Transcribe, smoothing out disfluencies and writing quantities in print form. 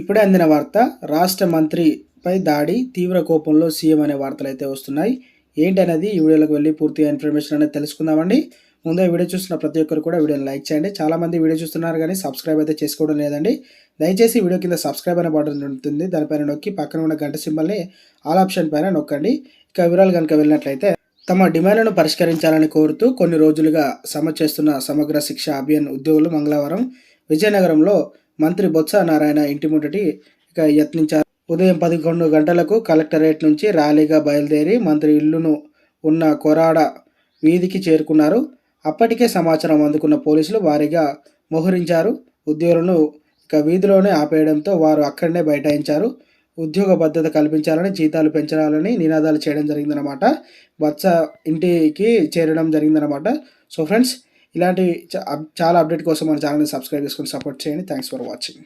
ఇప్పుడే అందిన వార్త, రాష్ట్ర మంత్రిపై దాడి, తీవ్ర కోపంలో సీఎం అనే వార్తలైతే వస్తున్నాయి. ఏంటనేది ఈ వీడియోలోకి వెళ్ళి పూర్తిగా ఇన్ఫర్మేషన్ అనేది తెలుసుకుందామండి. ముందే వీడియో చూస్తున్న ప్రతి ఒక్కరు కూడా వీడియోని లైక్ చేయండి. చాలామంది వీడియో చూస్తున్నారు కానీ సబ్స్క్రైబ్ అయితే చేసుకోవడం లేదండి. దయచేసి వీడియో కింద సబ్స్క్రైబ్ అనే బటన్ ఉంటుంది, దానిపైన నొక్కి పక్కన ఉన్న గంట సింబల్ని ఆల్ ఆప్షన్ పైన నొక్కండి. ఇక వివరాలు కనుక వెళ్ళినట్లయితే, తమ డిమాండ్లను పరిష్కరించాలని కోరుతూ కొన్ని రోజులుగా సమ్మె చేస్తున్న సమగ్ర శిక్ష అభియాన్ ఉద్యోగులు మంగళవారం విజయనగరంలో మంత్రి బొత్స నారాయణ ఇంటి ముందటి యత్నించారు. ఉదయం 11 గంటలకు కలెక్టరేట్ నుంచి ర్యాలీగా బయలుదేరి మంత్రి ఇల్లును ఉన్న కొరాడ వీధికి చేరుకున్నారు. అప్పటికే సమాచారం అందుకున్న పోలీసులు వారీగా మోహరించారు. ఉద్యోగులను వీధిలోనే ఆపేయడంతో వారు అక్కడనే బైఠాయించారు. ఉద్యోగ భద్రత కల్పించాలని, జీతాలు పెంచాలని నినాదాలు చేయడం జరిగిందనమాట. బొత్స ఇంటికి చేరడం జరిగిందనమాట. సో ఫ్రెండ్స్, ఇలాంటి చాలా అప్డేట్ కోసం మన ఛానల్ని సబ్స్క్రైబ్ చేసుకొని సపోర్ట్ చేయండి. Thanks for watching.